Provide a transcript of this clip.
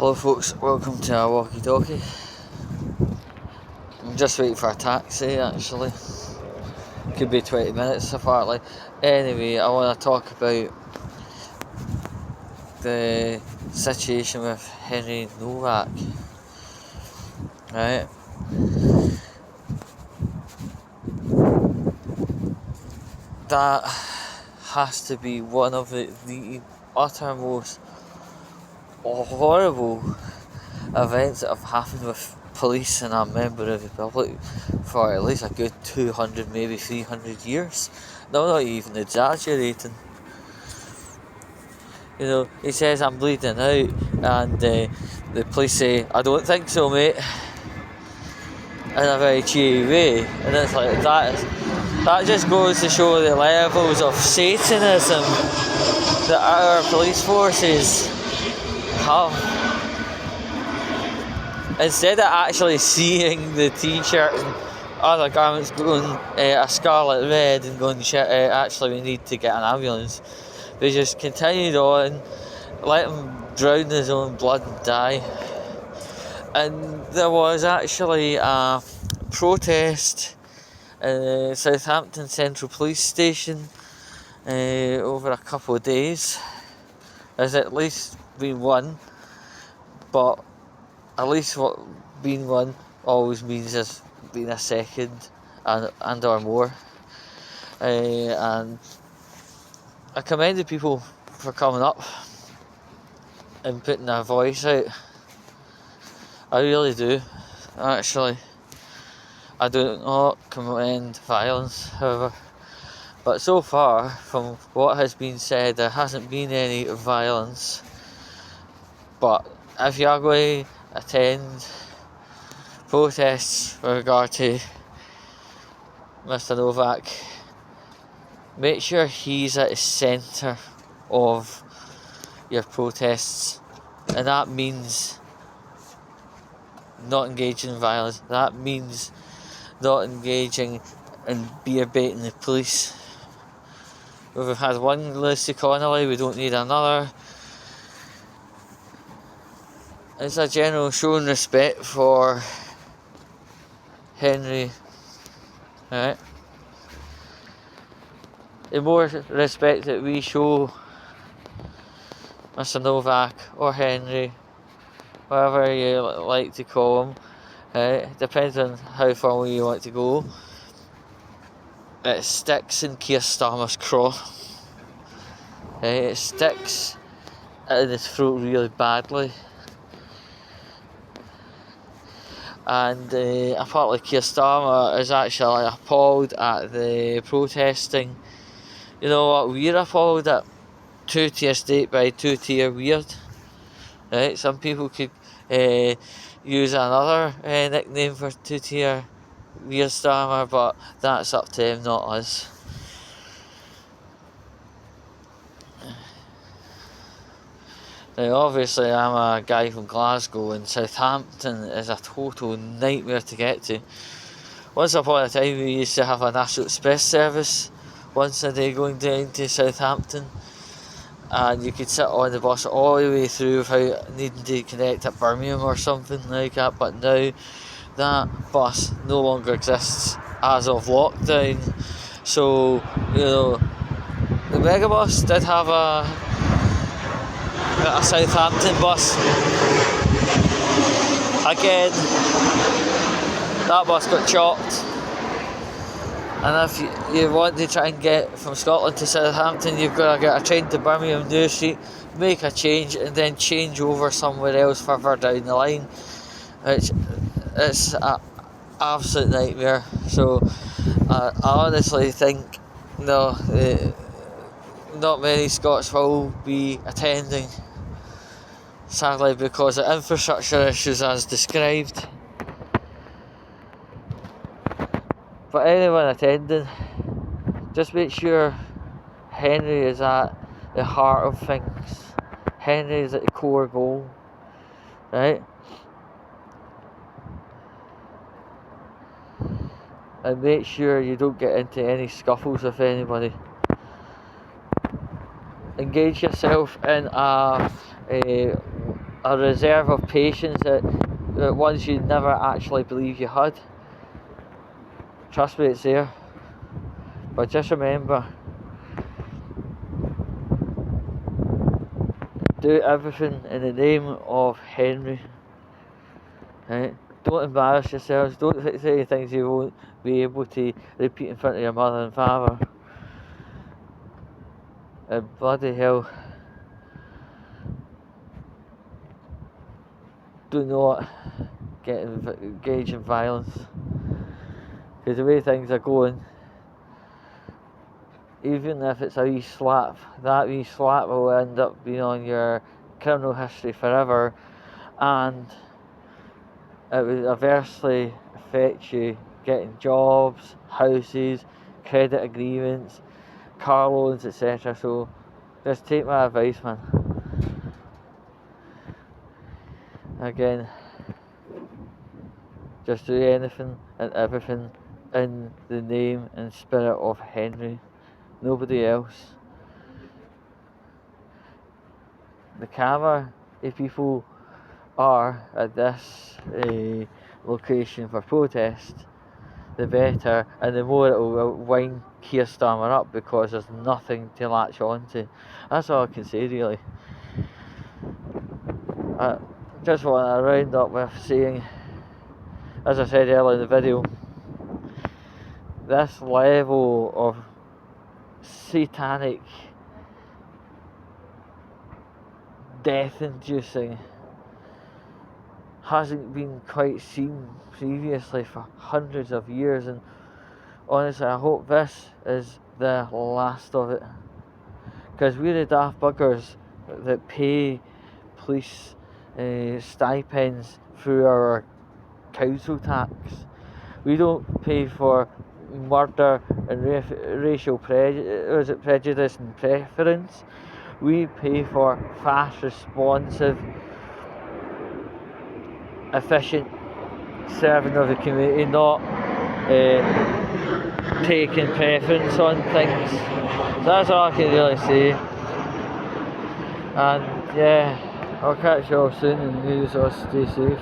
Hello folks, welcome to our Walkie talkie. I'm just waiting for a taxi actually. Could be 20 minutes apparently. Anyway, I want to talk about the situation with Henry Novak. Right? That has to be one of the uttermost horrible events that have happened with police and a member of the public for at least a good 200, maybe 300 years. No, not even exaggerating. You know, he says, "I'm bleeding out," and the police say, "I don't think so, mate," in a very cheery way. And it's like, that just goes to show the levels of Satanism that our police forces have. Instead of actually seeing the t-shirt and other garments going a scarlet red and going, "Shit, actually we need to get an ambulance," they just continued on, let him drown in his own blood and die. And there was actually a protest in the Southampton Central Police Station over a couple of days. There's at least been one, but at least what being one always means there's been a second and or more. And I commend the people for coming up and putting their voice out. I really do, actually. I do not commend violence, however, but so far, from what has been said, there hasn't been any violence. But if you are going to attend protests with regard to Mr. Novak, make sure he's at the centre of your protests, and that means not engaging in violence. That means not engaging in beer baiting the police. We've had one Lucy Connolly, we don't need another. It's a general showing respect for Henry, right? The more respect that we show Mr. Novak or Henry, whatever you like to call him, depends on how far you want to go, it sticks in Keir Starmer's craw. It sticks in his throat really badly. And apparently Keir Starmer is actually appalled at the protesting. You know what we're appalled at? Two-tier state by two-tier weird. Right? Some people could use another nickname for two-tier weird Starmer, but that's up to him, not us. Now obviously I'm a guy from Glasgow, and Southampton is a total nightmare to get to. Once upon a time we used to have a National Express service once a day going down to Southampton, and you could sit on the bus all the way through without needing to connect at Birmingham or something like that. But now that bus no longer exists as of lockdown. So, you know, the Megabus did have a Southampton bus. Again, that bus got chopped. And if you want to try and get from Scotland to Southampton, you've got to get a train to Birmingham New Street, make a change, and then change over somewhere else further down the line. It's an absolute nightmare. So I honestly think not many Scots will be attending, sadly, because of infrastructure issues as described. But anyone attending, just make sure Henry is at the heart of things. Henry is at the core goal, right? And make sure you don't get into any scuffles with anybody. Engage yourself in a a reserve of patience that ones you never actually believe you had. Trust me, it's there. But just remember, do everything in the name of Henry. Right? Don't embarrass yourselves. Don't say things you won't be able to repeat in front of your mother and father. And bloody hell, do not engage in violence. Because the way things are going, even if it's a wee slap, that wee slap will end up being on your criminal history forever, and it would adversely affect you getting jobs, houses, credit agreements, car loans, etc. So just take my advice, man. Again, just do anything and everything in the name and spirit of Henry, nobody else. The calmer if people are at this location for protest, the better, and the more it will wind Keir Starmer up, because there's nothing to latch on to. That's all I can say, really. I just want to round up with saying, as I said earlier in the video, this level of satanic, death-inducing hasn't been quite seen previously for hundreds of years, and honestly I hope this is the last of it, because we're the daft buggers that pay police stipends through our council tax. We don't pay for murder and racial prejudice and preference. We pay for fast, responsive, efficient serving of the community, not taking preference on things. So that's all I can really say. And yeah, I'll catch you all soon, and you all stay safe.